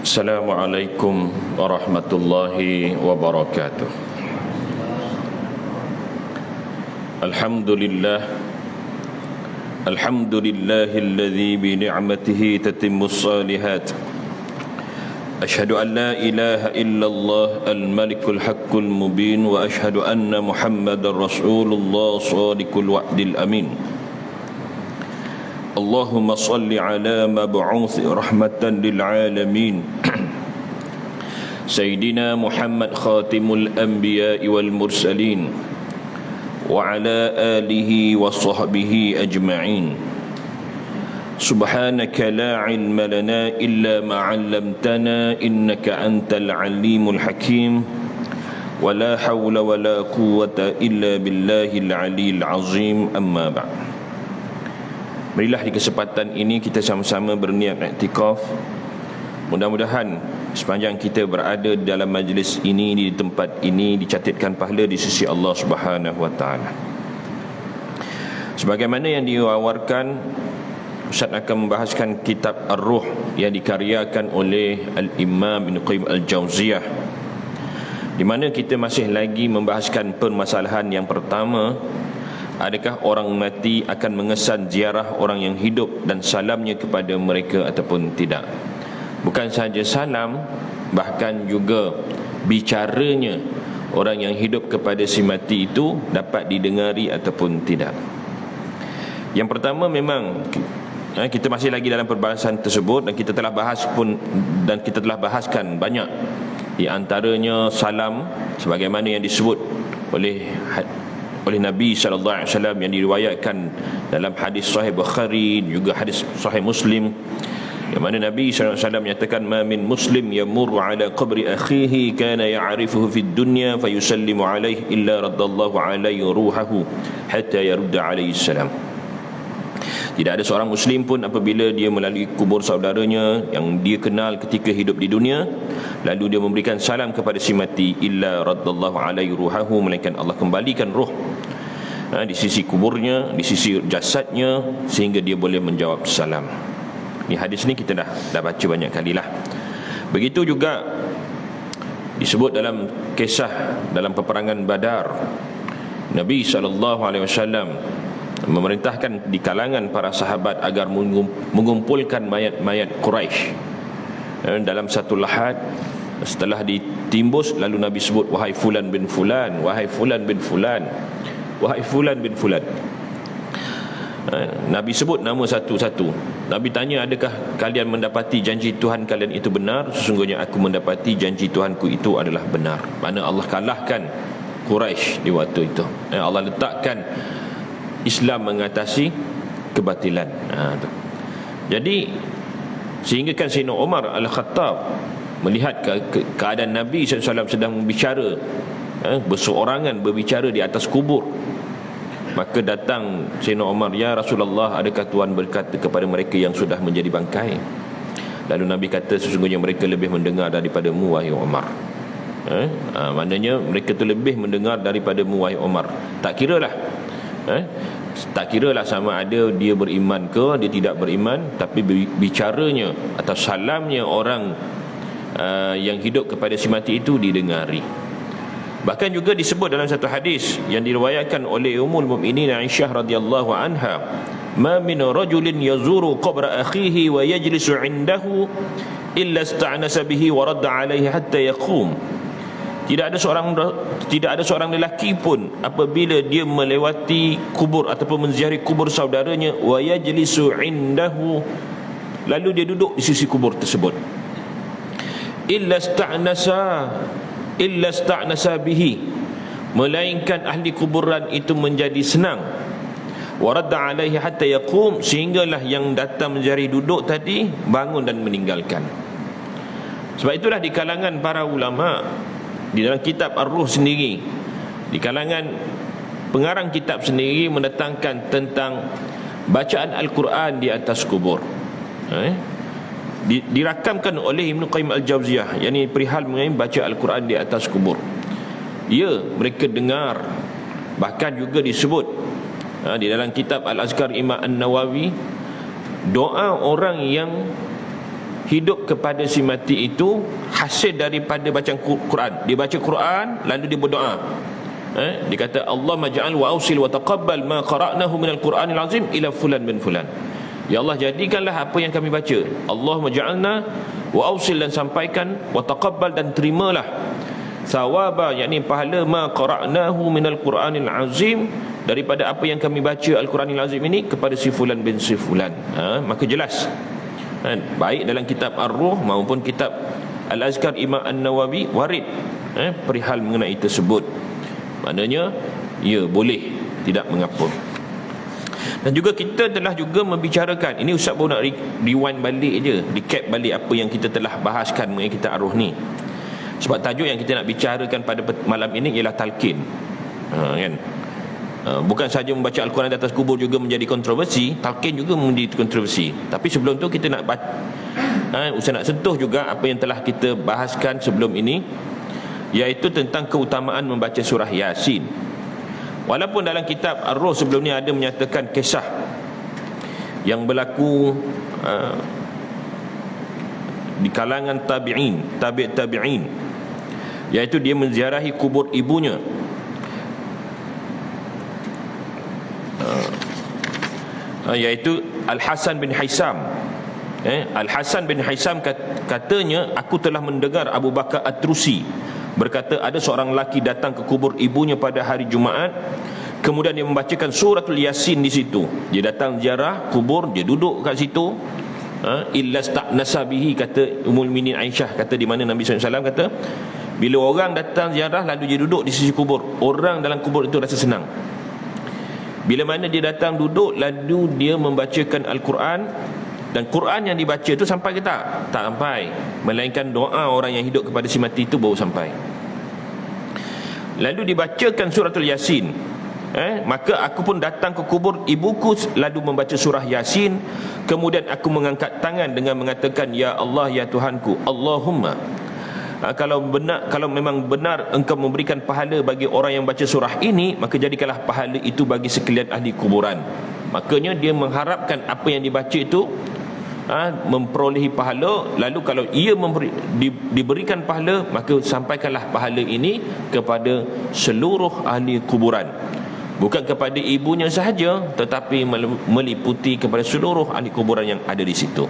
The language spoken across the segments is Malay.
Assalamualaikum warahmatullahi wabarakatuh. Alhamdulillah Alhamdulillahilladzi bi ni'matihi tatimmus salihat. Ashhadu an la ilaha illallah al-malikul haqqul mubin wa ashhadu anna Muhammadar Rasulullah shadiqul wa'dil amin. Allahumma salli ala mab'uuthi rahmatan lil alamin Sayyidina Muhammad khatimul anbiya'i wal mursalin wa ala alihi wa sahbihi ajma'in. Subhanaka la ilma lana illa ma 'allamtana innaka antal alimul hakim wa la hawla wa la quwwata illa billahil aliyil azim. Amma ba'd. Marilah di kesempatan ini kita sama-sama berniat iktikaf. Mudah-mudahan sepanjang kita berada dalam majlis ini, di tempat ini, dicatatkan pahala di sisi Allah Subhanahu wa taala. Sebagaimana yang diwawarkan, Ustaz akan membahaskan kitab Ar-Ruh yang dikaryakan oleh Al-Imam Ibn Qayyim Al-Jauziyah, di mana kita masih lagi membahaskan permasalahan yang pertama, adakah orang mati akan mengesan ziarah orang yang hidup dan salamnya kepada mereka ataupun tidak. Bukan sahaja salam, bahkan juga bicaranya orang yang hidup kepada si mati itu dapat didengari ataupun tidak. Yang pertama, memang kita masih lagi dalam perbahasan tersebut, dan kita telah bahaskan banyak, di antaranya salam sebagaimana yang disebut oleh Nabi sallallahu alaihi wasallam, yang diriwayatkan dalam hadis sahih Bukhari juga hadis sahih Muslim, yang mana Nabi sallallahu alaihi wasallam menyatakan, ma min muslim yamurru ala qabri akhihi kana ya'rifuhu fid dunya fayusallimu alaihi illa raddallahu alaihi ruhahu hatta yarudda alaihi salam. Tidak ada seorang muslim pun apabila dia melalui kubur saudaranya yang dia kenal ketika hidup di dunia, lalu dia memberikan salam kepada si mati, illa raddallahu alaihi ruhahu, melainkan Allah kembalikan roh di sisi kuburnya, di sisi jasadnya, sehingga dia boleh menjawab salam. Ini hadis ni kita dah baca banyak kalilah. Begitu juga disebut dalam kisah dalam peperangan Badar, Nabi SAW memerintahkan di kalangan para sahabat agar mengumpulkan mayat-mayat Quraisy dalam satu lahat. Setelah ditimbus, lalu Nabi sebut, wahai fulan bin fulan, wahai fulan bin fulan, wahai fulan bin fulan. Nabi sebut nama satu-satu. Nabi tanya, adakah kalian mendapati janji Tuhan kalian itu benar? Sesungguhnya aku mendapati janji Tuhanku itu adalah benar. Mana Allah kalahkan Quraisy di waktu itu. Allah letakkan Islam mengatasi kebatilan. Jadi sehingga kan Sayyidina Umar Al-Khattab melihat keadaan Nabi SAW sedang berbicara, berseorangan berbicara di atas kubur, maka datang Sayyidina Umar, ya Rasulullah, adakah Tuhan berkata kepada mereka yang sudah menjadi bangkai? Lalu Nabi kata, sesungguhnya mereka lebih mendengar daripadamu, wahai Umar. Maknanya mereka tu lebih mendengar daripadamu, wahai Umar. Tak kiralah sama ada dia beriman ke dia tidak beriman, tapi bicaranya atau salamnya orang yang hidup kepada si mati itu didengari. Bahkan juga disebut dalam satu hadis yang diriwayatkan oleh Ummul Mukminin Aisyah radhiyallahu anha, ma min rajulin yazuru qabra akhihi wa yajlisu indahu illa ista'nasa bihi wa radda alaihi hatta yaqum. Tidak ada seorang lelaki pun apabila dia melewati kubur ataupun menziarahi kubur saudaranya, wa yajlisu indahu, lalu dia duduk di sisi kubur tersebut, illa sta'nasa bihi, melainkan ahli kuburan itu menjadi senang, wa radda alaihi hatta yaqum, sehinggalah yang datang menziarahi duduk tadi bangun dan meninggalkan. Sebab itulah di kalangan para ulama, di dalam kitab Ar-Ruh sendiri, di kalangan pengarang kitab sendiri mendatangkan tentang bacaan Al-Quran di atas kubur. Dirakamkan oleh Ibn Qayyim Al-Jauziyah, yakni perihal mengenai baca Al-Quran di atas kubur. Ya, mereka dengar. Bahkan juga disebut di dalam kitab Al-Azkar Imam An-Nawawi, doa orang yang hidup kepada si mati itu hasil daripada bacaan Quran. Dia baca Quran lalu dia berdoa. Dia kata Allah maj'al wa ausil wa taqabbal ma qara'nahu minal Quranil azim ila fulan bin fulan. Ya Allah, jadikanlah apa yang kami baca. Allah maj'alna wa ausil, dan sampaikan, wa taqabbal, dan terimalah thawaba, yakni pahala, ma qara'nahu minal Quranil azim, daripada apa yang kami baca Al-Quranil azim ini kepada si fulan bin si fulan. Maka jelas, baik dalam kitab Ar-Ruh maupun kitab Al-Azkar Imam An-Nawawi warid perihal mengenai tersebut. Maknanya ya boleh, tidak mengapa. Dan juga kita telah juga membicarakan, ini Ustaz pun nak rewind balik je, recap balik apa yang kita telah bahaskan mengenai kitab Ar-Ruh ni. Sebab tajuk yang kita nak bicarakan pada malam ini ialah talqin. Kan? Bukan saja membaca Al-Quran di atas kubur juga menjadi kontroversi, talqin juga menjadi kontroversi. Tapi sebelum tu kita nak Ustaz nak sentuh juga apa yang telah kita bahaskan sebelum ini, iaitu tentang keutamaan membaca surah Yasin. Walaupun dalam kitab Ar-Ruh sebelum ni ada menyatakan kisah yang berlaku di kalangan tabi'in, iaitu dia menziarahi kubur ibunya. Iaitu Al-Hasan bin Hisam. Al-Hasan bin Hisam katanya, aku telah mendengar Abu Bakar At-Trusi berkata, ada seorang lelaki datang ke kubur ibunya pada hari Jumaat, kemudian dia membacakan suratul Yasin di situ. Dia datang ziarah kubur, dia duduk kat situ. Illa sta'nasa bihi, kata Ummul Mukminin Aisyah, kata di mana Nabi SAW kata, bila orang datang ziarah lalu dia duduk di sisi kubur, orang dalam kubur itu rasa senang. Bila mana dia datang duduk lalu dia membacakan Al-Quran, dan Quran yang dibaca itu sampai ke tak? Tak sampai, melainkan doa orang yang hidup kepada si mati itu baru sampai. Lalu dibacakan suratul Yasin. Maka aku pun datang ke kubur ibuku lalu membaca surah Yasin. Kemudian aku mengangkat tangan dengan mengatakan, ya Allah, ya Tuhanku, Allahumma, kalau memang benar engkau memberikan pahala bagi orang yang baca surah ini, maka jadikanlah pahala itu bagi sekalian ahli kuburan. Makanya dia mengharapkan apa yang dibaca itu memperolehi pahala. Lalu kalau ia diberikan pahala, maka sampaikanlah pahala ini kepada seluruh ahli kuburan, bukan kepada ibunya sahaja, tetapi meliputi kepada seluruh ahli kuburan yang ada di situ.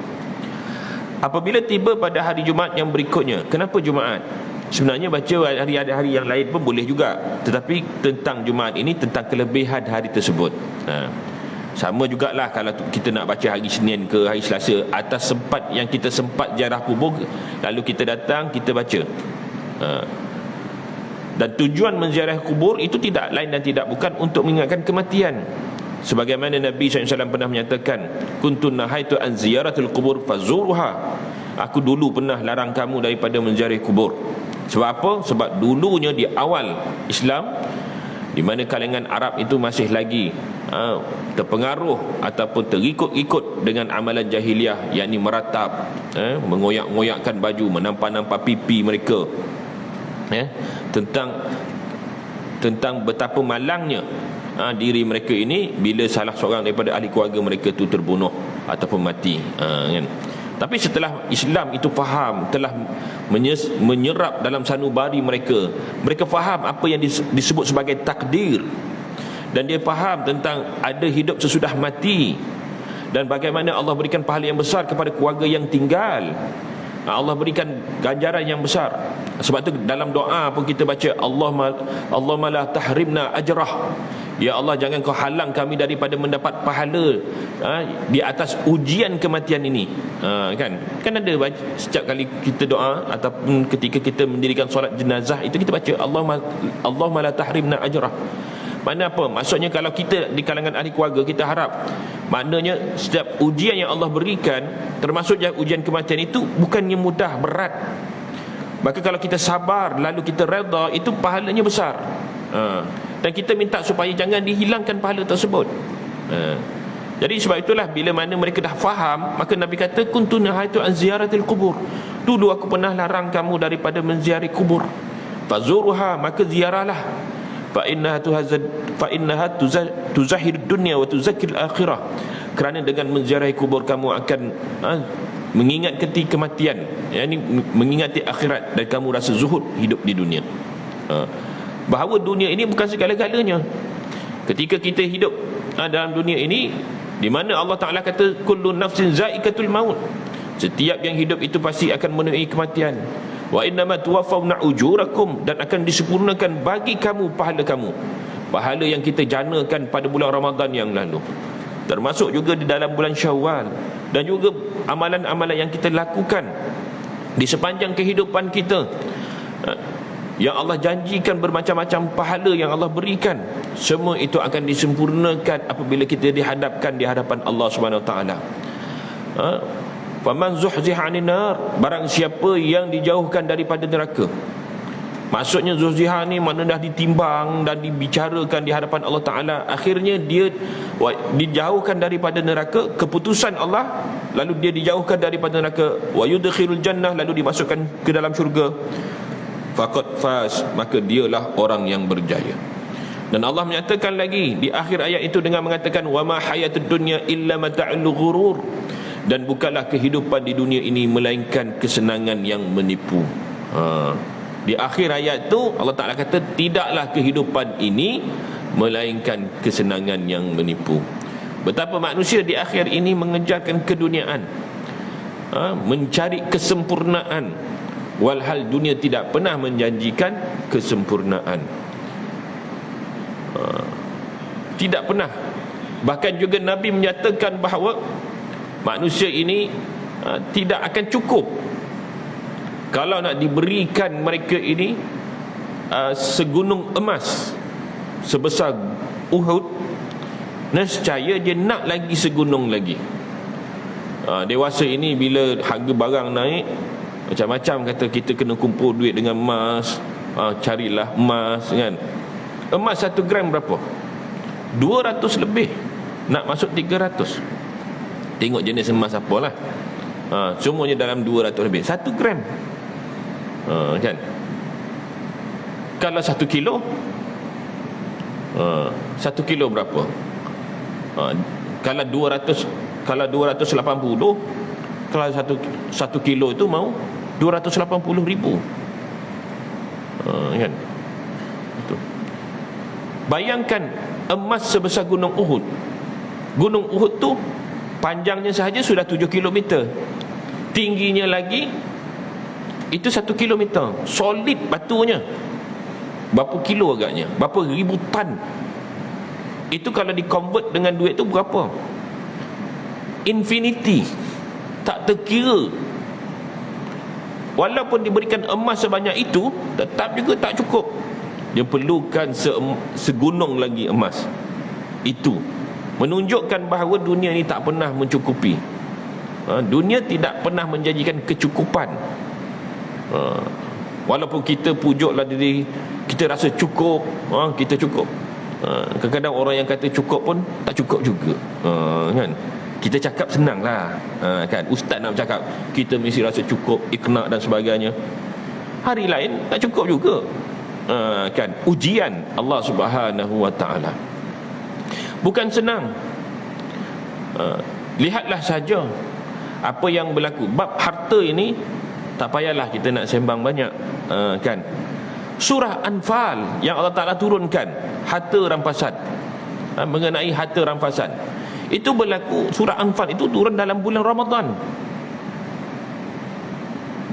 Apabila tiba pada hari Jumaat yang berikutnya, kenapa Jumaat? Sebenarnya baca hari-hari yang lain pun boleh juga, tetapi tentang Jumaat ini, tentang kelebihan hari tersebut. Sama jugalah kalau kita nak baca hari Senin ke hari Selasa, atas sempat yang kita sempat ziarah kubur, lalu kita datang, kita baca. Dan tujuan menziarah kubur itu tidak lain dan tidak bukan untuk mengingatkan kematian. Sebagaimana Nabi SAW pernah menyatakan, kuntun nahaitu an ziyaratul kubur fazuruha, aku dulu pernah larang kamu daripada menziarah kubur. Sebab apa? Sebab dulunya di awal Islam, di mana kalangan Arab itu masih lagi terpengaruh ataupun terikut-ikut dengan amalan jahiliah, yakni meratap, mengoyak-ngoyakkan baju, menampak-nampak pipi mereka, tentang betapa malangnya diri mereka ini bila salah seorang daripada ahli keluarga mereka itu terbunuh ataupun mati, kan? Tapi setelah Islam itu faham, telah menyerap dalam sanubari mereka, mereka faham apa yang disebut sebagai takdir, dan dia faham tentang ada hidup sesudah mati, dan bagaimana Allah berikan pahala yang besar kepada keluarga yang tinggal. Allah berikan ganjaran yang besar. Sebab itu dalam doa pun kita baca, Allahumma la tahrimna ajrah, ya Allah, jangan kau halang kami daripada mendapat pahala di atas ujian kematian ini. Kan ada setiap kali kita doa ataupun ketika kita mendirikan solat jenazah itu kita baca Allahumma la tahrimna ajrah. Mana apa? Maksudnya kalau kita di kalangan ahli keluarga, kita harap, maknanya setiap ujian yang Allah berikan, termasuk ujian kematian itu, bukannya mudah, berat. Maka kalau kita sabar lalu kita redha, itu pahalanya besar. Dan kita minta supaya jangan dihilangkan pahala tersebut. Jadi sebab itulah bila mana mereka dah faham, maka Nabi kata, kuntu nahaitu an ziyaratil kubur, dulu aku pernah larang kamu daripada menziarahi kubur. Fazuruha, maka ziarahlah. Fa innaha tuzahir dunya wa tuzakkil akhirah, kerana dengan menziarahi kubur kamu akan mengingati kematian, yakni mengingati akhirat, dan kamu rasa zuhud hidup di dunia. Bahawa dunia ini bukan segala-galanya. Ketika kita hidup dalam dunia ini, di mana Allah Ta'ala kata kullu nafsin za'iqatul maut, setiap yang hidup itu pasti akan menemui kematian. Wa innama tuwaffawna ujurakum, dan akan disempurnakan bagi kamu pahala kamu, pahala yang kita janakan pada bulan Ramadan yang lalu, termasuk juga di dalam bulan Syawal, dan juga amalan-amalan yang kita lakukan di sepanjang kehidupan kita, yang Allah janjikan bermacam-macam pahala yang Allah berikan. Semua itu akan disempurnakan apabila kita dihadapkan di hadapan Allah Subhanahu Wa Taala. Faman zuhziha 'anil nar, barang siapa yang dijauhkan daripada neraka. Maksudnya zuhziha ni mana dah ditimbang dan dibicarakan di hadapan Allah Taala, akhirnya dia dijauhkan daripada neraka, keputusan Allah, lalu dia dijauhkan daripada neraka, wa yudkhilul jannah, lalu dimasukkan ke dalam syurga, faqad faz, maka dialah orang yang berjaya. Dan Allah menyatakan lagi di akhir ayat itu dengan mengatakan wa ma hayatud dunya illa mata'ul ghurur, dan bukanlah kehidupan di dunia ini melainkan kesenangan yang menipu. Di akhir ayat itu Allah Ta'ala kata tidaklah kehidupan ini melainkan kesenangan yang menipu. Betapa manusia di akhir ini mengejarkan keduniaan, mencari kesempurnaan, walhal dunia tidak pernah menjanjikan kesempurnaan. Tidak pernah. Bahkan juga Nabi menyatakan bahawa manusia ini tidak akan cukup kalau nak diberikan mereka ini segunung emas sebesar Uhud, nescaya dia nak lagi segunung lagi. Dewasa ini bila harga barang naik, macam-macam kata kita kena kumpul duit dengan emas, carilah emas kan. Emas 1 gram berapa? 200 lebih, nak masuk 300. Tengok jenis emas apalah. Semuanya dalam 200 lebih. 1 gram. Kan? Kalau 1 kilo, 1 kilo berapa? Kalau 280, kalau 1 kilo itu mau 280,000. Kan? Itu. Bayangkan emas sebesar gunung Uhud. Gunung Uhud tu panjangnya sahaja sudah 7 km, tingginya lagi itu 1 km. Solid batunya. Berapa kilo agaknya? Berapa ribu tan. Itu kalau di-convert dengan duit tu berapa? Infinity. Tak terkira. Walaupun diberikan emas sebanyak itu, tetap juga tak cukup. Dia perlukan segunung lagi emas. Itu menunjukkan bahawa dunia ni tak pernah mencukupi. Dunia tidak pernah menjanjikan kecukupan. Walaupun kita pujuklah diri kita rasa cukup, kita cukup. Kadang-kadang orang yang kata cukup pun tak cukup juga. Kan? Kita cakap senang lah, kan? Ustaz nak bercakap kita mesti rasa cukup, ikhnak dan sebagainya. Hari lain tak cukup juga. Kan? Ujian Allah Subhanahu Wa Taala bukan senang. Lihatlah saja apa yang berlaku. Bab harta ini tak payahlah kita nak sembang banyak, kan? Surah Anfal yang Allah Ta'ala turunkan, harta rampasan, mengenai harta rampasan, itu berlaku. Surah Anfal itu turun dalam bulan Ramadan,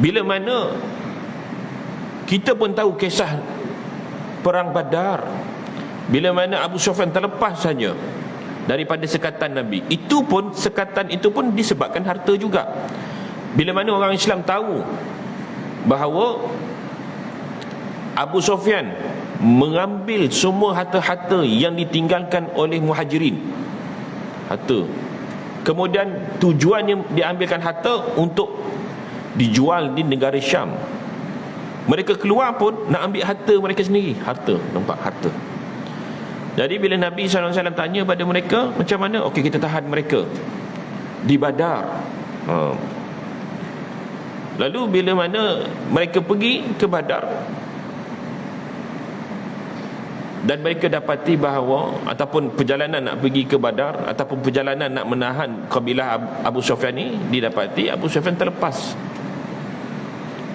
bila mana kita pun tahu kisah perang Badar, bila mana Abu Sufyan terlepas saja daripada sekatan Nabi. Sekatan itu pun disebabkan harta juga. Bila mana orang Islam tahu bahawa Abu Sufyan mengambil semua harta-harta yang ditinggalkan oleh Muhajirin, harta, kemudian tujuannya diambilkan harta untuk dijual di negara Syam. Mereka keluar pun nak ambil harta mereka sendiri. Harta, nampak harta. Jadi bila Nabi SAW tanya pada mereka, macam mana? Okey, kita tahan mereka di Badar. Lalu bila mana mereka pergi ke Badar, dan mereka dapati bahawa ataupun perjalanan nak pergi ke Badar ataupun perjalanan nak menahan kabilah Abu Sufyan ni, didapati Abu Sufyan terlepas.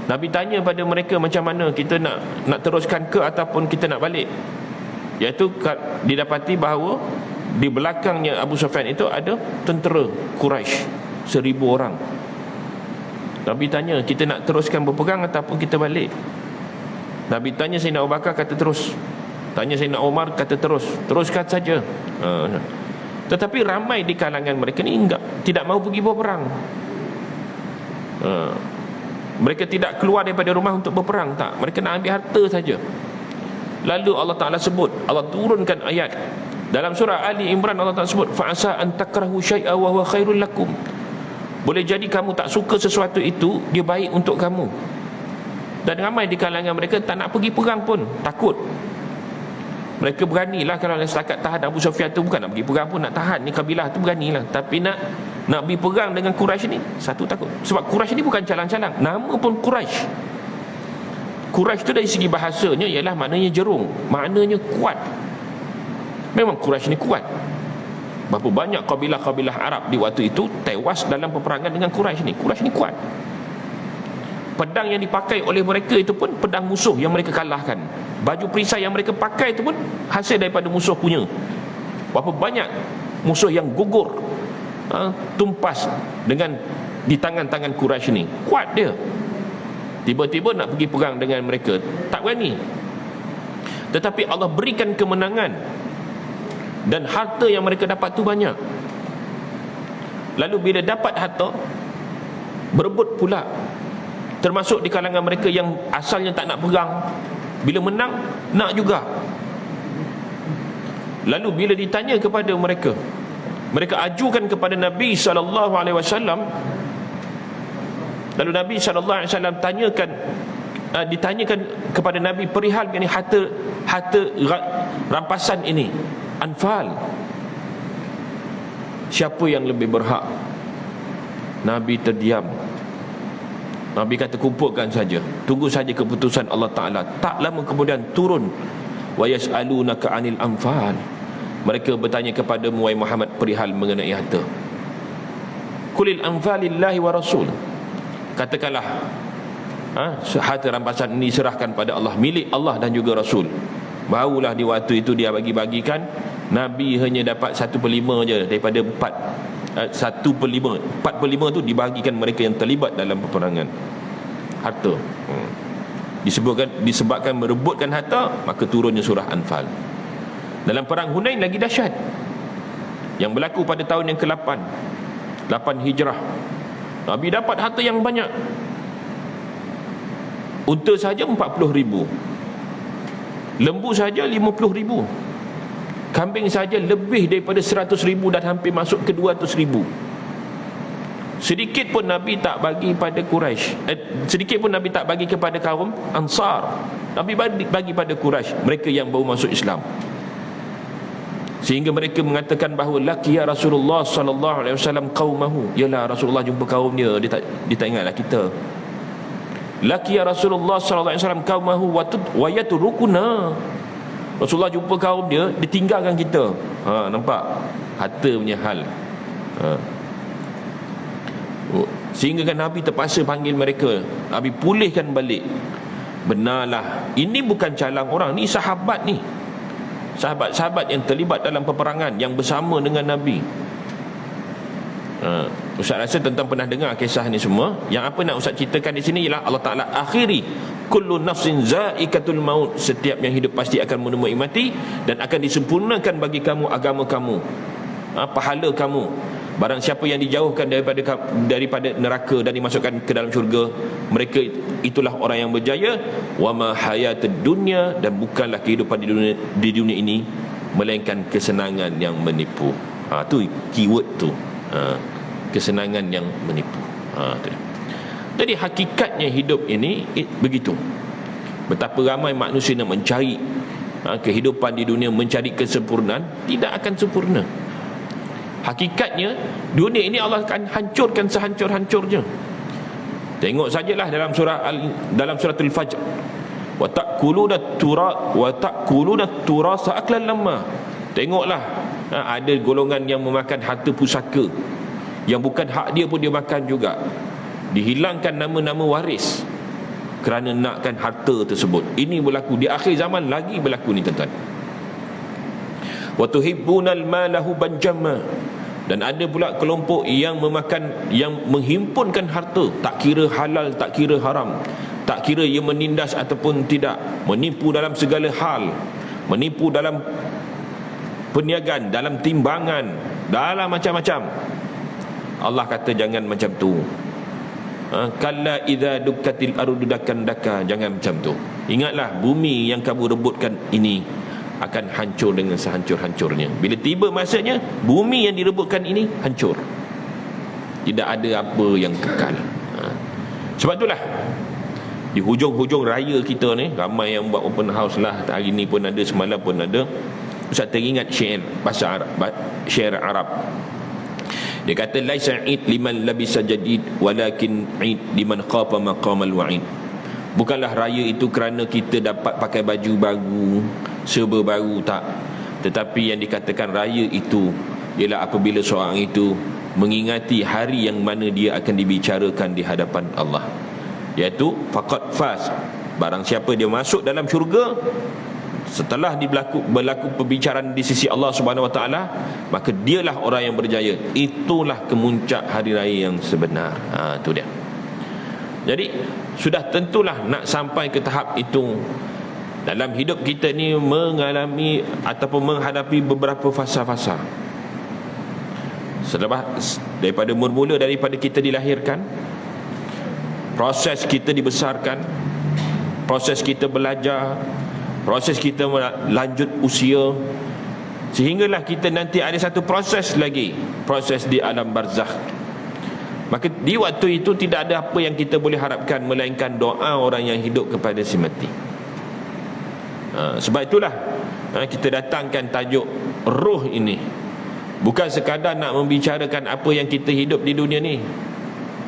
Nabi tanya pada mereka, macam mana kita nak teruskan ke ataupun kita nak balik? Iaitu didapati bahawa di belakangnya Abu Sufyan itu ada tentera Quraisy 1000 orang. Nabi tanya, kita nak teruskan berperang ataupun kita balik? Nabi tanya Sayyidina Abu Bakar, kata terus. Tanya Sayyidina Umar, kata terus. Teruskan saja. Tetapi ramai di kalangan mereka ni tidak mahu pergi berperang. Mereka tidak keluar daripada rumah untuk berperang, tak. Mereka nak ambil harta saja. Lalu Allah Ta'ala sebut, Allah turunkan ayat dalam surah Ali Imran. Allah Ta'ala sebut, fa'asa an takrahu syai'a wa huwa khairul lakum. Boleh jadi kamu tak suka sesuatu itu, dia baik untuk kamu. Dan ramai di kalangan mereka tak nak pergi perang pun, takut. Mereka beranilah kalau setakat tahan Abu Sufyan tu, bukan nak pergi perang pun, nak tahan ni kabilah tu beranilah. Tapi nak pergi perang dengan Quraisy ni, satu takut. Sebab Quraisy ni bukan calang-calang, nama pun Quraisy. Quraisy tu dari segi bahasanya ialah maknanya jerung, maknanya kuat. Memang Quraisy ni kuat. Berapa banyak kabilah-kabilah Arab di waktu itu tewas dalam peperangan dengan Quraisy ni. Quraisy ni kuat. Pedang yang dipakai oleh mereka itu pun pedang musuh yang mereka kalahkan. Baju perisai yang mereka pakai itu pun hasil daripada musuh punya. Berapa banyak musuh yang gugur, tumpas dengan di tangan-tangan Quraisy ni. Kuat dia. Tiba-tiba nak pergi perang dengan mereka, tak berani. Tetapi Allah berikan kemenangan, dan harta yang mereka dapat tu banyak. Lalu bila dapat harta, berebut pula. Termasuk di kalangan mereka yang asalnya tak nak perang, bila menang nak juga. Lalu bila ditanya kepada mereka, mereka ajukan kepada Nabi SAW. Lalu Nabi SAW ditanyakan kepada Nabi perihal ini harta rampasan ini, Anfal. Siapa yang lebih berhak? Nabi terdiam. Nabi kata, kumpulkan saja, tunggu saja keputusan Allah Ta'ala. Tak lama kemudian turun, wa yas'alunaka 'anil anfal. Mereka bertanya kepada Wahai Muhammad perihal mengenai harta. Qulil anfalillahi wa rasul. Katakanlah, harta rampasan ini serahkan pada Allah, milik Allah dan juga Rasul. Barulah di waktu itu dia bagi-bagikan. Nabi hanya dapat 1/5 je daripada 4/5 tu dibagikan mereka yang terlibat dalam peperangan. Harta disebabkan merebutkan harta, maka turunnya surah Anfal. Dalam perang Hunain lagi dahsyat, yang berlaku pada tahun yang ke-8 Hijrah. Nabi dapat harta yang banyak. Unta saja 40,000, lembu saja 50,000, kambing saja lebih daripada 100,000 dan hampir masuk ke 200,000. Sedikit pun Nabi tak bagi pada Quraisy, sedikit pun Nabi tak bagi kepada kaum Ansar. Nabi bagi pada Quraisy, mereka yang baru masuk Islam. Sehingga mereka mengatakan bahawa laqiya Rasulullah sallallahu alaihi wasallam qaumahu. Yalah, Rasulullah jumpa kaum dia tak ingatlah kita. Laqiya Rasulullah sallallahu alaihi wasallam qaumahu wa yatrukuna. Rasulullah jumpa kaum dia, ditinggalkan kita. Nampak harta punya hal. Sehingga kan Nabi terpaksa panggil mereka. Nabi pulihkan balik. Benarlah, ini bukan calang orang, ni sahabat ni. Sahabat-sahabat yang terlibat dalam peperangan, yang bersama dengan Nabi. Ustaz rasa tentang pernah dengar kisah ni semua. Yang apa nak Ustaz ceritakan di sini ialah Allah Ta'ala akhiri kullu nafsin za'iqatul maut. Setiap yang hidup pasti akan menemui mati, dan akan disempurnakan bagi kamu agama kamu, pahala kamu. Barang siapa yang dijauhkan daripada neraka dan dimasukkan ke dalam syurga, mereka itulah orang yang berjaya. Wa ma hayatud dunya, dan bukanlah kehidupan di dunia ini melainkan kesenangan yang menipu. Tu keyword tu, kesenangan yang menipu. Jadi hakikatnya hidup ini begitu. Betapa ramai manusia yang mencari kehidupan di dunia, mencari kesempurnaan, tidak akan sempurna. Hakikatnya dunia ini Allah akan hancurkan sehancur-hancurnya. Tengok sajalah dalam surah Al-Fajr. wa ta'kuluna turasa aklan lamma. Tengoklah, ada golongan yang memakan harta pusaka yang bukan hak dia pun dia makan juga. Dihilangkan nama-nama waris kerana nakkan harta tersebut. Ini berlaku di akhir zaman, lagi berlaku ni tuan-tuan. Wa tuhibbunal mala hubban jamma. Dan ada pula kelompok yang menghimpunkan harta, tak kira halal, tak kira haram, tak kira ia menindas ataupun tidak, menipu dalam segala hal, menipu dalam perniagaan, dalam timbangan, dalam macam-macam. Allah kata jangan macam tu. Kalla idza dukkatil ardu dakkan dakka, jangan macam tu. Ingatlah, bumi yang kamu rebutkan ini akan hancur dengan sehancur-hancurnya. Bila tiba masanya, bumi yang direbutkan ini hancur. Tidak ada apa yang kekal. Sebab itulah di hujung-hujung raya kita ni, ramai yang buat open house lah. Hari ni pun ada, semalam pun ada. Ustaz teringat syair bahasa Arab, syair Arab. Dia kata laisa id liman labisa jadid walakin id liman khafa maqamal wa'id. Bukanlah raya itu kerana kita dapat pakai baju baru, serba baru, tak. Tetapi yang dikatakan raya itu ialah apabila seorang itu mengingati hari yang mana dia akan dibicarakan di hadapan Allah, iaitu faqad faz. Barang siapa dia masuk dalam syurga setelah berlaku perbicaraan di sisi Allah Subhanahu Wa Taala, maka dialah orang yang berjaya. Itulah kemuncak hari raya yang sebenar. Itu dia. Jadi sudah tentulah nak sampai ke tahap itu. Dalam hidup kita ni mengalami ataupun menghadapi beberapa fasa-fasa. Selepas daripada mula-mula daripada kita dilahirkan, proses kita dibesarkan, proses kita belajar, proses kita lanjut usia, sehinggalah kita nanti ada satu proses lagi, proses di alam barzakh. Maka di waktu itu tidak ada apa yang kita boleh harapkan melainkan doa orang yang hidup kepada si mati. Sebab itulah kita datangkan tajuk ruh ini, bukan sekadar nak membicarakan apa yang kita hidup di dunia ni.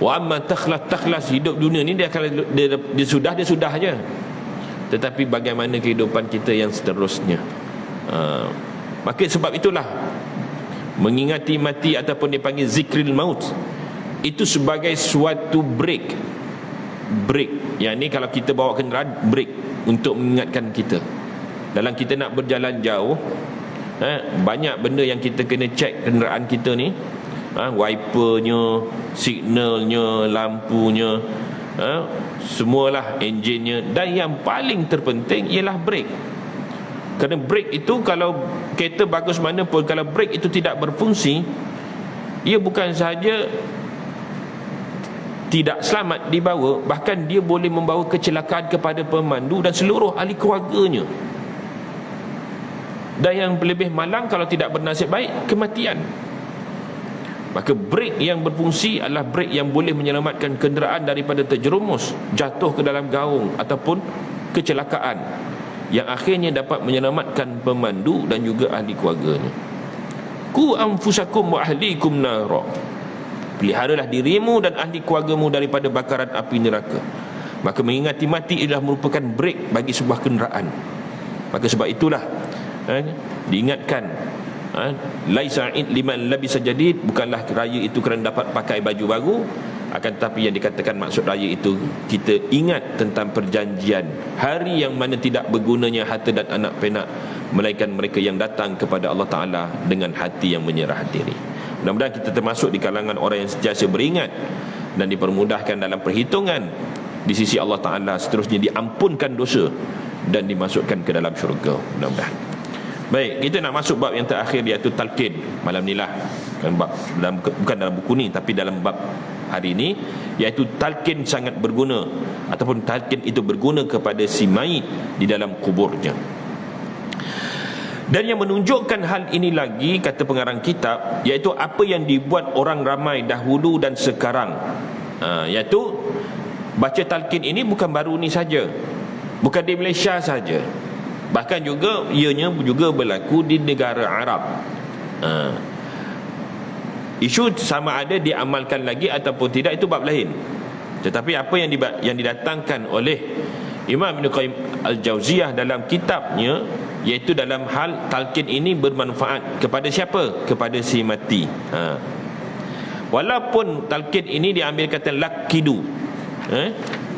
Wa amma takhlas hidup dunia ni dia sudah je. Tetapi bagaimana kehidupan kita yang seterusnya. Maka sebab itulah mengingati mati ataupun dipanggil zikril maut, itu sebagai suatu break. Yang ni kalau kita bawa kenderaan, break untuk mengingatkan kita. Dalam kita nak berjalan jauh, banyak benda yang kita kena cek kenderaan kita ni, wipernya, signalnya, lampunya, semualah, enjinnya. Dan yang paling terpenting ialah brake. Kerana brake itu, kalau kereta bagus mana pun, kalau brake itu tidak berfungsi, ia bukan sahaja tidak selamat dibawa, bahkan dia boleh membawa kecelakaan kepada pemandu dan seluruh ahli keluarganya. Dan yang lebih malang, kalau tidak bernasib baik, kematian. Maka brake yang berfungsi adalah brake yang boleh menyelamatkan kenderaan daripada terjerumus, jatuh ke dalam gaung ataupun kecelakaan, yang akhirnya dapat menyelamatkan pemandu dan juga ahli keluarganya. Ku anfusakum wa ahlikum nara. Peliharalah dirimu dan ahli keluargamu daripada bakaran api neraka. Maka mengingati mati adalah merupakan brake bagi sebuah kenderaan. Maka sebab itulah diingatkan, laisa id liman labisa jadid, bukanlah raya itu kerana dapat pakai baju baru, akan tetapi yang dikatakan maksud raya itu kita ingat tentang perjanjian, hari yang mana tidak bergunanya harta dan anak penak, melainkan mereka yang datang kepada Allah Ta'ala dengan hati yang menyerah diri. Mudah-mudahan kita termasuk di kalangan orang yang sentiasa beringat dan dipermudahkan dalam perhitungan di sisi Allah Ta'ala, seterusnya diampunkan dosa dan dimasukkan ke dalam syurga. Mudah-mudahan. Baik, kita nak masuk bab yang terakhir, iaitu talqin. Malam ni lah, bukan dalam buku ni, tapi dalam bab hari ini, iaitu talqin sangat berguna, ataupun talqin itu berguna kepada si mayit di dalam kuburnya. Dan yang menunjukkan hal ini lagi, kata pengarang kitab, iaitu apa yang dibuat orang ramai dahulu dan sekarang, iaitu baca talqin ini bukan baru ni saja, bukan di Malaysia saja, bahkan juga ianya juga berlaku di negara Arab. Isu sama ada diamalkan lagi ataupun tidak, itu bab lain. Tetapi apa yang didatangkan oleh Imam Ibn Qayyim Al-Jauziyah dalam kitabnya, iaitu dalam hal talqin ini bermanfaat kepada siapa? Kepada si mati. Walaupun talqin ini diambil kata lakidu,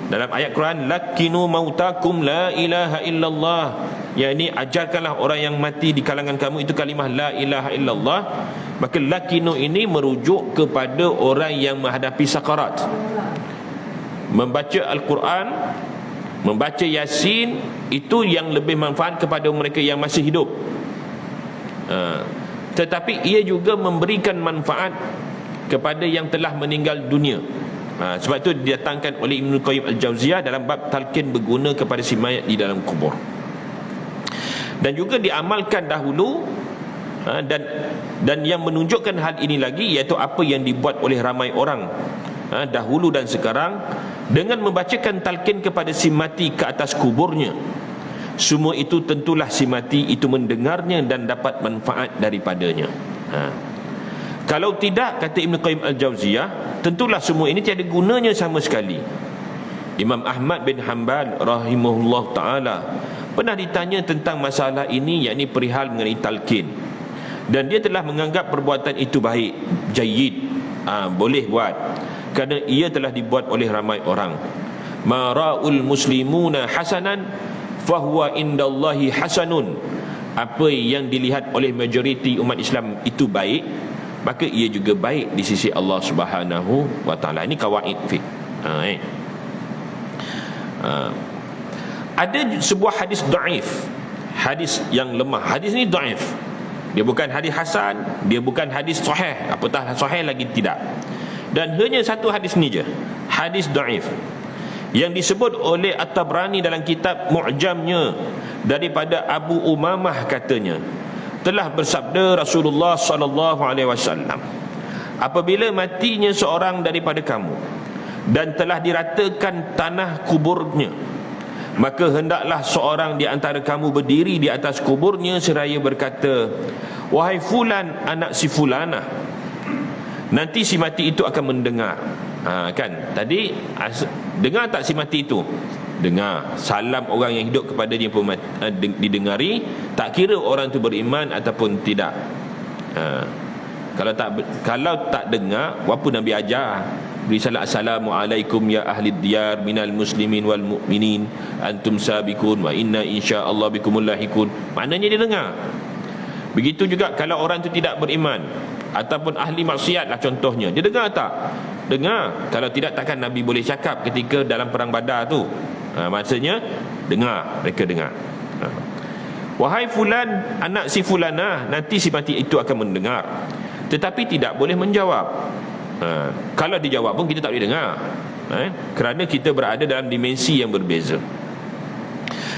dalam ayat Quran, lakinu mautakum la ilaha illallah, yang ini ajarkanlah orang yang mati di kalangan kamu itu kalimah la ilaha illallah. Maka lakinu ini merujuk kepada orang yang menghadapi sakarat, membaca Al-Quran, membaca Yasin, itu yang lebih manfaat kepada mereka yang masih hidup. Tetapi ia juga memberikan manfaat kepada yang telah meninggal dunia. Sebab itu didatangkan oleh Ibn Qayyim Al-Jauziyah dalam bab talqin berguna kepada si mayat di dalam kubur. Dan juga diamalkan dahulu, dan yang menunjukkan hal ini lagi, iaitu apa yang dibuat oleh ramai orang dahulu dan sekarang, dengan membacakan talqin kepada si mati ke atas kuburnya. Semua itu tentulah si mati itu mendengarnya dan dapat manfaat daripadanya. Kalau tidak, kata Ibn Qayyim Al-Jauziyah, tentulah semua ini tiada gunanya sama sekali. Imam Ahmad bin Hanbal rahimahullah ta'ala pernah ditanya tentang masalah ini, yakni perihal mengenai talqin, dan dia telah menganggap perbuatan itu baik, jayyid, boleh buat, kerana ia telah dibuat oleh ramai orang. Mara'ul muslimuna hasanan fahuwa indallahi hasanun. Apa yang dilihat oleh majoriti umat Islam itu baik, maka ia juga baik di sisi Allah Subhanahu wa taala. Ini kawaid fiqh. Ada sebuah hadis dhaif, hadis yang lemah. Hadis ini dhaif. Dia bukan hadis hasan, dia bukan hadis sahih, apatah sahih lagi tidak. Dan hanya satu hadis ni je, hadis dhaif, yang disebut oleh At-Tabrani dalam kitab Mu'jamnya daripada Abu Umamah, katanya telah bersabda Rasulullah sallallahu alaihi wasallam, apabila matinya seorang daripada kamu dan telah diratakan tanah kuburnya, maka hendaklah seorang di antara kamu berdiri di atas kuburnya seraya berkata, wahai fulan anak si fulanah. Nanti si mati itu akan mendengar. Kan tadi dengar tak si mati itu? Dengar. Salam orang yang hidup kepada dia pun didengari, tak kira orang itu beriman ataupun tidak. Kalau tak dengar, apa Nabi ajar? Beri salam, assalamualaikum ya ahli diyar minal muslimin wal mu'minin antum sabiqun wa inna insyaallah bikumul lahikun. Maknanya dia dengar. Begitu juga kalau orang itu tidak beriman ataupun ahli maksiat lah contohnya, dia dengar tak? Dengar. Kalau tidak, takkan Nabi boleh cakap ketika dalam perang Badar tu. Maksudnya dengar, mereka dengar. Wahai fulan anak si fulanah, nanti si mati itu akan mendengar, tetapi tidak boleh menjawab. Kalau dijawab pun kita tak boleh dengar, kerana kita berada dalam dimensi yang berbeza.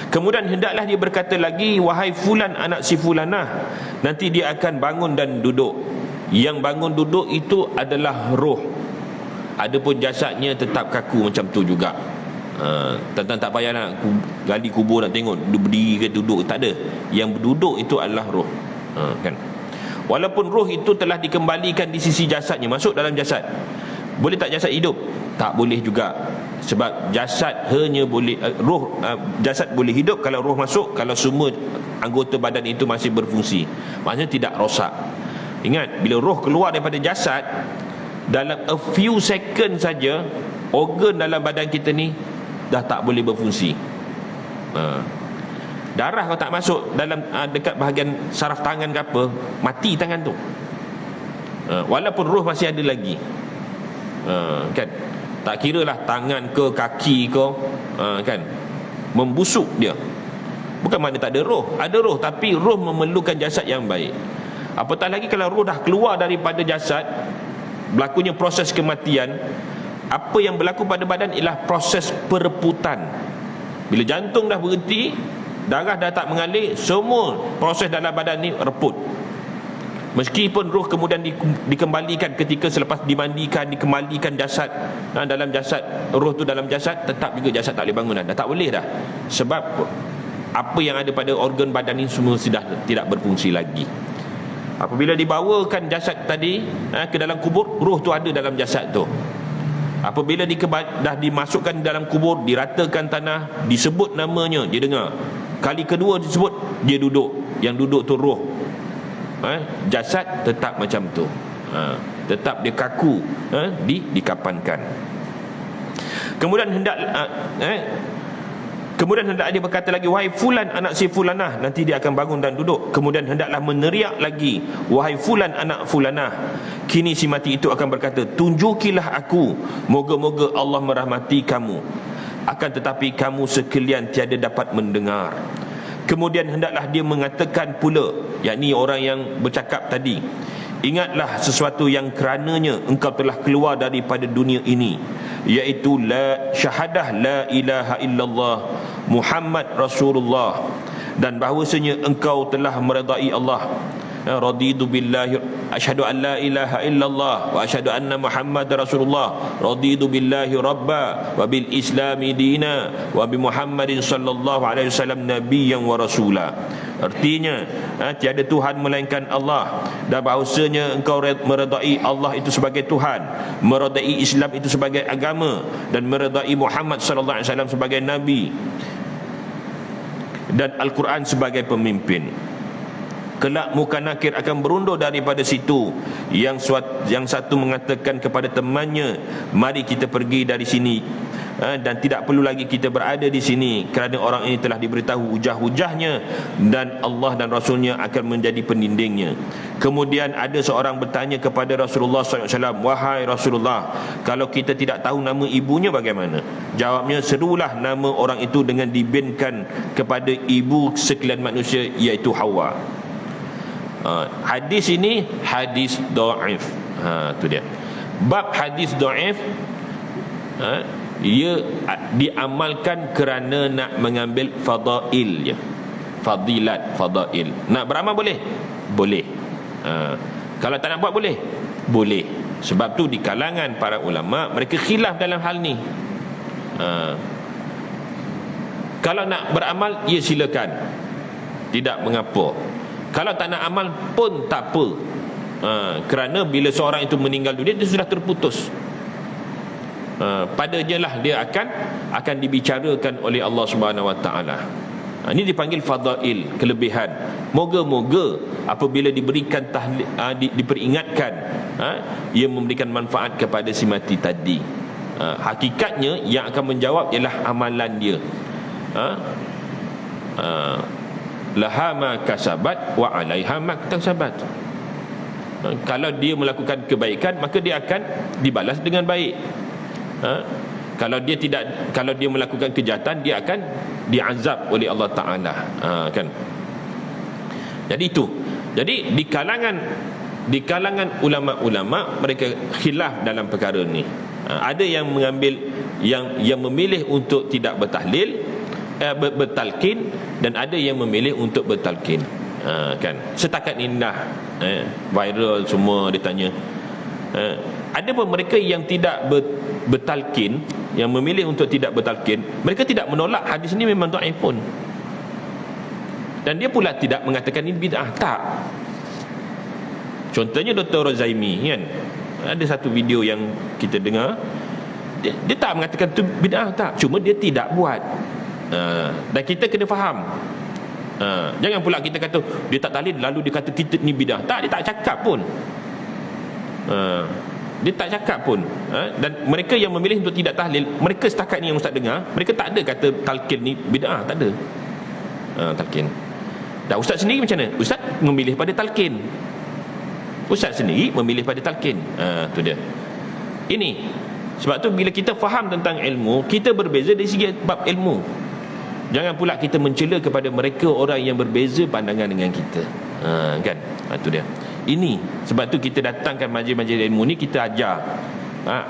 Kemudian hendaklah dia berkata lagi, wahai fulan anak si fulanah, nanti dia akan bangun dan duduk. Yang bangun duduk itu adalah roh. Adapun jasadnya tetap kaku macam tu juga. Tentang tak payah nak gali kubur nak tengok berdiri ke duduk, tak ada. Yang berduduk itu adalah roh. Kan? Walaupun roh itu telah dikembalikan di sisi jasadnya, masuk dalam jasad, boleh tak jasad hidup? Tak boleh juga. Sebab jasad hanya boleh jasad boleh hidup kalau roh masuk, kalau semua anggota badan itu masih berfungsi. Maksudnya tidak rosak. Ingat, bila roh keluar daripada jasad, dalam a few second saja organ dalam badan kita ni dah tak boleh berfungsi. Darah kalau tak masuk dalam dekat bahagian saraf tangan ke apa, mati tangan tu. Walaupun roh masih ada lagi. Kan? Tak kira lah tangan ke kaki ke, kan? Membusuk dia. Bukan makna tak ada roh. Ada roh, tapi roh memerlukan jasad yang baik. Apatah lagi kalau roh dah keluar daripada jasad, berlakunya proses kematian. Apa yang berlaku pada badan ialah proses pereputan. Bila jantung dah berhenti, darah dah tak mengalir, semua proses dalam badan ni reput. Meskipun roh kemudian dikembalikan ketika selepas dimandikan, dikembalikan jasad dalam jasad, roh tu dalam jasad, tetap juga jasad tak boleh bangun dah tak boleh dah. Sebab apa yang ada pada organ badan ni semua sudah tidak berfungsi lagi. Apabila dibawakan jasad tadi ke dalam kubur, roh tu ada dalam jasad tu. Apabila dah dimasukkan dalam kubur, diratakan tanah, disebut namanya, dia dengar. Kali kedua disebut, dia duduk. Yang duduk tu roh. Jasad tetap macam tu. Tetap dia kaku, dikapankan. Kemudian hendaklah dia berkata lagi, wahai fulan anak si fulanah. Nanti dia akan bangun dan duduk. Kemudian hendaklah meneriak lagi, wahai fulan anak fulanah. Kini si mati itu akan berkata, tunjukilah aku, moga-moga Allah merahmati kamu. Akan tetapi kamu sekalian tiada dapat mendengar. Kemudian hendaklah dia mengatakan pula, yakni orang yang bercakap tadi, ingatlah sesuatu yang kerananya engkau telah keluar daripada dunia ini, iaitu syahadah la ilaha illallah Muhammad Rasulullah, dan bahawasanya engkau telah meredai Allah. Raditu billahi, asyhadu an la ilaha illallah wa asyhadu anna Muhammad Rasulullah, raditu billahi rabba wa bil islami dina wa bi Muhammadin sallallahu alaihi wasallam nabiyyan wa rasula. Artinya, tiada Tuhan melainkan Allah, dan bahawasanya engkau meredai Allah itu sebagai Tuhan, meredai Islam itu sebagai agama, dan meredai Muhammad sallallahu alaihi wasallam sebagai nabi, dan Al-Quran sebagai pemimpin. Kelak muka nakir akan berundur daripada situ. Yang satu mengatakan kepada temannya, mari kita pergi dari sini, dan tidak perlu lagi kita berada di sini, kerana orang ini telah diberitahu hujah-hujahnya, dan Allah dan Rasulnya akan menjadi pendindingnya. Kemudian ada seorang bertanya kepada Rasulullah SAW, wahai Rasulullah, kalau kita tidak tahu nama ibunya bagaimana? Jawabnya, serulah nama orang itu dengan dibinkan kepada ibu sekalian manusia, iaitu Hawa. Hadis ini hadis dhaif. Tu dia. Bab hadis dhaif, ia diamalkan kerana nak mengambil fadail je. Fadilat, fadail. Nak beramal boleh? Boleh. Kalau tak nak buat boleh? Boleh. Sebab tu di kalangan para ulama, mereka khilaf dalam hal ni. Kalau nak beramal, ya silakan, tidak mengapa. Kalau tak nak amal pun tak apa. Kerana bila seorang itu meninggal dunia, dia sudah terputus. Padanya lah dia akan dibicarakan oleh Allah Subhanahu Wa Taala. Ini dipanggil fadail, kelebihan. Moga-moga apabila diberikan diperingatkan, ia memberikan manfaat kepada si mati tadi. Hakikatnya yang akan menjawab ialah amalan dia. Laha ma kasabat wa alaiha ma kasabat. Kalau dia melakukan kebaikan, maka dia akan dibalas dengan baik. Kalau dia melakukan kejahatan, dia akan diazab oleh Allah Taala. Kan? Jadi itu. Jadi di kalangan ulama-ulama, mereka khilaf dalam perkara ni. Ada yang mengambil yang memilih untuk tidak bertahlil, bertalqin, dan ada yang memilih untuk bertalqin. Kan, setakat ini dah viral semua dia tanya. Ada pun mereka yang tidak bertalqin, yang memilih untuk tidak bertalqin, mereka tidak menolak hadis ini memang dhaif pun, dan dia pula tidak mengatakan ini bid'ah, tak. Contohnya Dr. Rozaimi, kan, ada satu video yang kita dengar, dia tak mengatakan itu bid'ah, tak, cuma dia tidak buat. Dan kita kena faham. Jangan pula kita kata dia tak tahlil lalu dia kata kita ni bidah. Tak, dia tak cakap pun. Dia tak cakap pun. Dan mereka yang memilih untuk tidak tahlil, mereka setakat ni yang Ustaz dengar, mereka tak ada kata talqin ni bidah, tak ada. Talqin. Dan Ustaz sendiri macam mana? Ustaz memilih pada talqin. Ustaz sendiri memilih pada talqin. Tu dia. Ini sebab tu bila kita faham tentang ilmu, kita berbeza dari segi bab ilmu. Jangan pula kita mencela kepada mereka orang yang berbeza pandangan dengan kita. Kan? Itu dia. Ini sebab tu kita datangkan majlis-majlis ilmu ni, kita ajar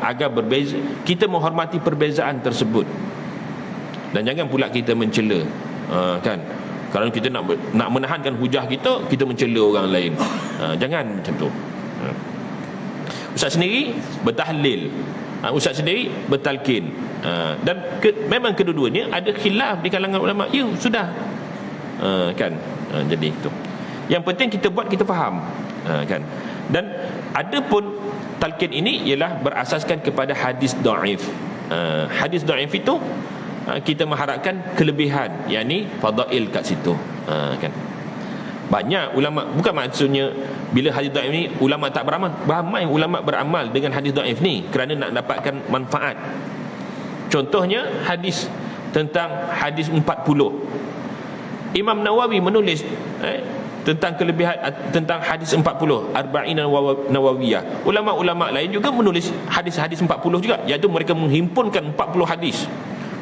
agar berbeza, kita menghormati perbezaan tersebut. Dan jangan pula kita mencela. Kan? Kalau kita nak menahankan hujah kita, kita mencela orang lain. Jangan macam tu. Ustaz sendiri bertahlil, Ustaz sendiri bertalqin. Dan memang kedua-duanya ada khilaf di kalangan ulama. Ya, sudah. Kan? Jadi itu. Yang penting kita buat, kita faham. Kan? Dan ada pun talqin ini ialah berasaskan kepada hadis dhaif. Hadis dhaif itu kita mengharapkan kelebihan, yakni fadail kat situ. Kan banyak ulama, bukan maksudnya bila hadis dhaif ni ulama tak beramal. Ramai ulama beramal dengan hadis dhaif ni kerana nak dapatkan manfaat. Contohnya hadis tentang hadis 40. Imam Nawawi menulis tentang kelebihan tentang hadis 40, Arba'in Nawawiyah. Ulama-ulama lain juga menulis hadis-hadis 40 juga, iaitu mereka menghimpunkan 40 hadis.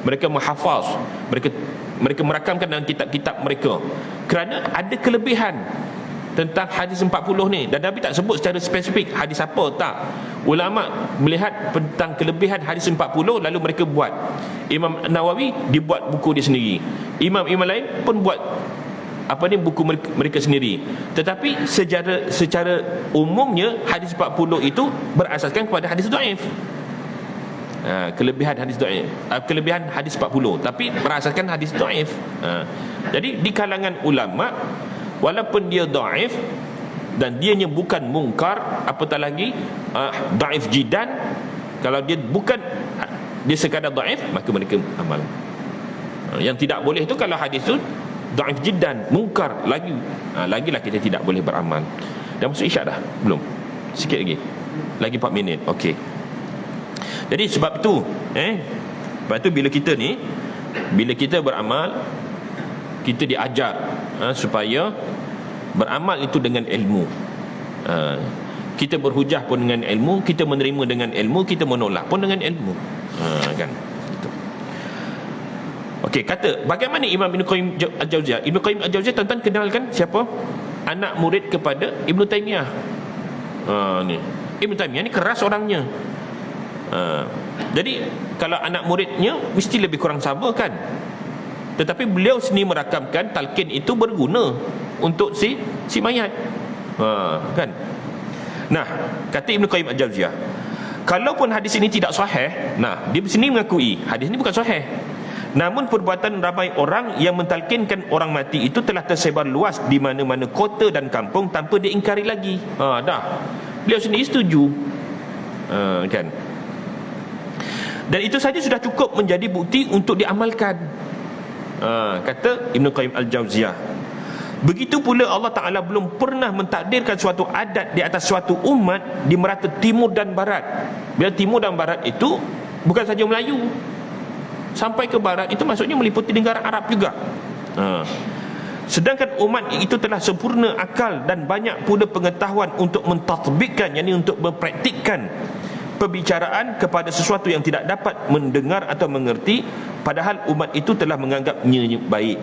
Mereka menghafaz, mereka merakamkan dalam kitab-kitab mereka kerana ada kelebihan tentang hadis 40 ni. Dan Nabi tak sebut secara spesifik hadis apa, tak. Ulama melihat tentang kelebihan hadis 40 lalu mereka buat. Imam Nawawi dibuat buku dia sendiri, imam-imam lain pun buat buku mereka sendiri. Tetapi secara umumnya hadis 40 itu berasaskan kepada hadis dhaif. Kelebihan hadis dhaif, kelebihan hadis 40 tapi berasaskan hadis dhaif. Jadi di kalangan ulama, walaupun dia dhaif dan dianya bukan mungkar, apatah lagi dhaif jiddan, kalau dia bukan, dia sekadar dhaif, maka mereka amal. Yang tidak boleh itu kalau hadis itu dhaif jiddan, mungkar, lagilah kita tidak boleh beramal. Dah masuk isyak dah? Belum? Sikit lagi 4 minit. Okey. Jadi sebab itu bila kita beramal, kita diajar supaya beramal itu dengan ilmu. Kita berhujah pun dengan ilmu, kita menerima dengan ilmu, kita menolak pun dengan ilmu. Kan? Okey, kata bagaimana Imam Ibn Qayyim Al-Jauziyah? Ibn Qayyim Al-Jauziyah tuan-tuan kenalkan siapa? Anak murid kepada Ibn Taymiyah. Ni Ibn Taymiyah ni keras orangnya. Jadi kalau anak muridnya mesti lebih kurang sabar kan. Tetapi beliau sendiri merakamkan talqin itu berguna untuk si mayat. Kan. Nah, kata Ibn Qayyim Al-Jauziyah, kalaupun hadis ini tidak sahih, dia sendiri mengakui hadis ini bukan sahih. Namun perbuatan ramai orang yang mentalkinkan orang mati itu telah tersebar luas di mana-mana kota dan kampung tanpa diingkari lagi. Beliau sendiri setuju. Kan. Dan itu saja sudah cukup menjadi bukti untuk diamalkan. Kata Ibn Qayyim Al-Jauziyah, begitu pula Allah Ta'ala belum pernah mentakdirkan suatu adat di atas suatu umat di merata timur dan barat. Bila timur dan barat itu bukan saja Melayu, sampai ke barat itu maksudnya meliputi negara Arab juga. Sedangkan umat itu telah sempurna akal dan banyak pula pengetahuan untuk mentatbikkan, yakni untuk mempraktikkan perbicaraan kepada sesuatu yang tidak dapat mendengar atau mengerti, padahal umat itu telah menganggapnya baik.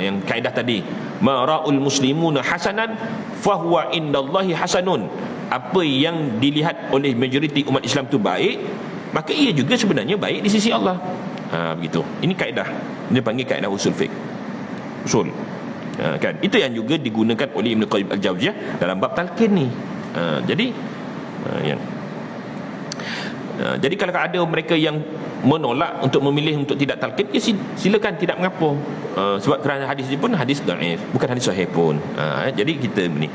Yang kaedah tadi, mara'ul muslimuna hasanan fahuwa indallahi hasanun. Apa yang dilihat oleh majoriti umat Islam itu baik, maka ia juga sebenarnya baik di sisi Allah. Begitu. Ini kaedah, dia panggil kaedah usul fiqh. Usul. Kan, itu yang juga digunakan oleh Ibn Qayyim Al-Jauziyah dalam bab talqin ni. Jadi kalau ada mereka yang menolak untuk memilih untuk tidak talqin, silakan, tidak mengapa. Sebab kerana hadis ini pun hadis dhaif, bukan hadis sahih pun. Jadi kita ni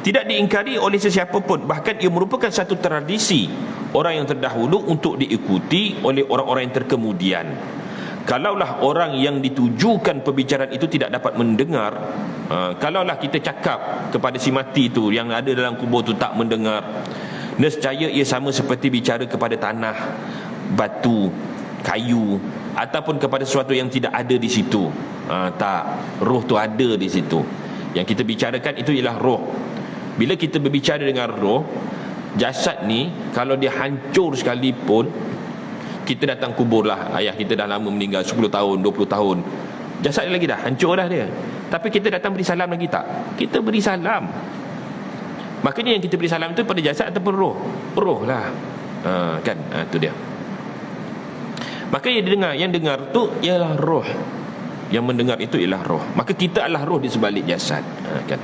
tidak diingkari oleh sesiapa pun, bahkan ia merupakan satu tradisi orang yang terdahulu untuk diikuti oleh orang-orang yang terkemudian. Kalaulah orang yang ditujukan perbicaraan itu tidak dapat mendengar, kalaulah kita cakap kepada si mati itu yang ada dalam kubur itu tak mendengar, nescaya ia sama seperti bicara kepada tanah, batu, kayu, ataupun kepada sesuatu yang tidak ada di situ. Tak, roh tu ada di situ. Yang kita bicarakan itu ialah roh. Bila kita berbicara dengan roh, jasad ni kalau dia hancur sekalipun, kita datang kubur lah, ayah kita dah lama meninggal, 10 tahun, 20 tahun, jasad dia lagi dah hancur dah dia. Tapi kita datang beri salam lagi tak? Kita beri salam. Makanya yang kita beri salam itu pada jasad ataupun roh? Roh lah. Kan, itu dia. Maka yang dengar tu ialah roh. Yang mendengar itu ialah roh. Maka kita adalah roh di sebalik jasad. Kan.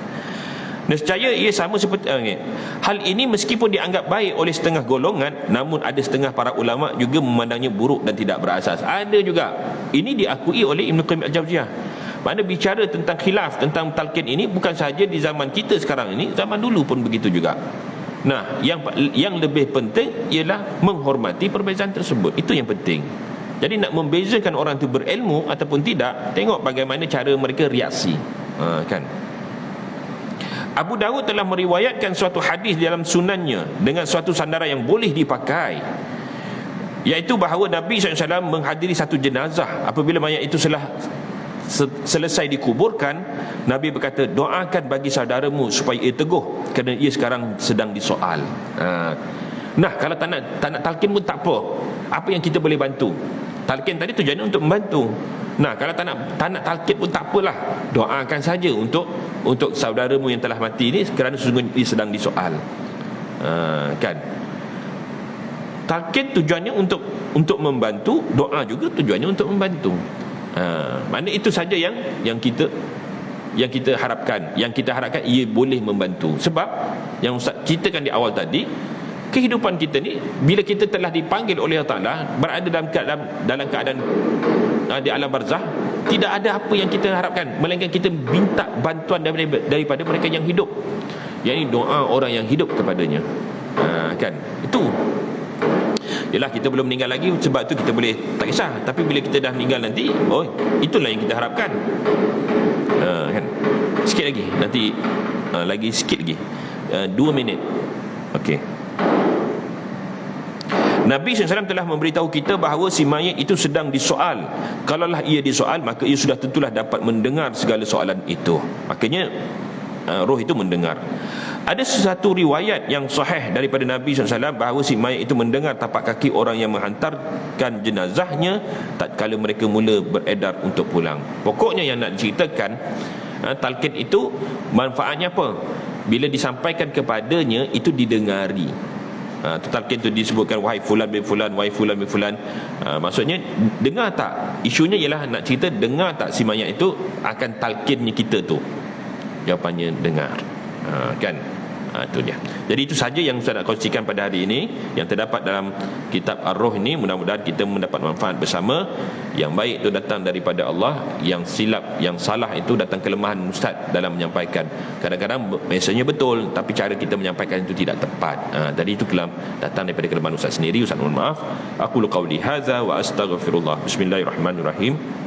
Nescaya ia sama seperti hal ini meskipun dianggap baik oleh setengah golongan, namun ada setengah para ulama juga memandangnya buruk dan tidak berasas. Ada juga. Ini diakui oleh Ibn Qayyim Al-Jauziyah. Mana bicara tentang khilaf, tentang talqin ini bukan sahaja di zaman kita sekarang ini, zaman dulu pun begitu juga. Nah, yang lebih penting ialah menghormati perbezaan tersebut. Itu yang penting. Jadi nak membezakan orang itu berilmu ataupun tidak, tengok bagaimana cara mereka reaksi. Kan? Abu Dawud telah meriwayatkan suatu hadis dalam sunannya dengan suatu sandaran yang boleh dipakai, iaitu bahawa Nabi SAW menghadiri satu jenazah. Apabila mayat itu selesai dikuburkan, Nabi berkata, doakan bagi saudaramu supaya ia teguh, kerana ia sekarang sedang disoal. Nah, kalau tak nak talqin pun tak apa. Apa yang kita boleh bantu? Talqin tadi tujuannya untuk membantu. Nah, kalau tak nak talqin pun tak apalah, doakan saja untuk saudaramu yang telah mati ini, kerana sesungguhnya ia sedang disoal. Kan? Talqin tujuannya untuk membantu, doa juga tujuannya untuk membantu. Mana itu saja yang kita harapkan. Yang kita harapkan ia boleh membantu. Sebab yang Ustaz ceritakan di awal tadi, kehidupan kita ni, bila kita telah dipanggil oleh Allah Ta'ala, berada dalam keadaan di alam barzah, tidak ada apa yang kita harapkan, melainkan kita minta bantuan daripada mereka yang hidup, yakni doa orang yang hidup kepadanya. Kan? Itu yalah, kita belum meninggal lagi, sebab tu kita boleh tak kisah. Tapi bila kita dah meninggal nanti, itulah yang kita harapkan. Kan? Sikit lagi, nanti lagi sikit lagi, 2 minit. Okey. Nabi SAW telah memberitahu kita bahawa si mayat itu sedang disoal. Kalaulah ia disoal, maka ia sudah tentulah dapat mendengar segala soalan itu. Makanya roh itu mendengar. Ada satu riwayat yang sahih daripada Nabi SAW bahawa si mayat itu mendengar tapak kaki orang yang menghantarkan jenazahnya tatkala mereka mula beredar untuk pulang. Pokoknya yang nak diceritakan, talqin itu manfaatnya apa? Bila disampaikan kepadanya, itu didengari. Talqin itu disebutkan wahai fulan bin fulan, wahai fulan bin fulan. Maksudnya dengar tak? Isunya ialah nak cerita, dengar tak si mayat itu akan talqinnya kita tu? Jawapannya dengar. Kan? Itu dia. Jadi itu saja yang saya nak kongsikan pada hari ini, yang terdapat dalam kitab Ar-Ruh ini. Mudah-mudahan kita mendapat manfaat bersama. Yang baik itu datang daripada Allah, yang silap, yang salah itu datang kelemahan ustaz dalam menyampaikan. Kadang-kadang mesejnya betul, tapi cara kita menyampaikan itu tidak tepat. Tadi itu datang daripada kelemahan ustaz sendiri. Ustaz mohon maaf. Aqulu qawli hadza wa astaghfirullah. Bismillahirrahmanirrahim.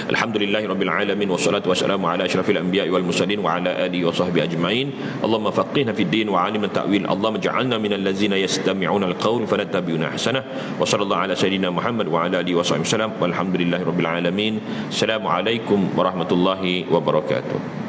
Alhamdulillahirabbil alamin wassalatu wassalamu ala asyrafil anbiya'i wal mursalin wa ala alihi wa sahbihi ajma'in. Allahumma faqihna fid din wa 'allimna ta'wil. Allahumma ij'alna minal ladzina yastami'una al-qaul fanattabi'una ahsanah. Wa sallallahu ala sayyidina Muhammad wa ala alihi wa sahbihi wasallam. Walhamdulillahirabbil alamin. Assalamualaikum warahmatullahi wabarakatuh.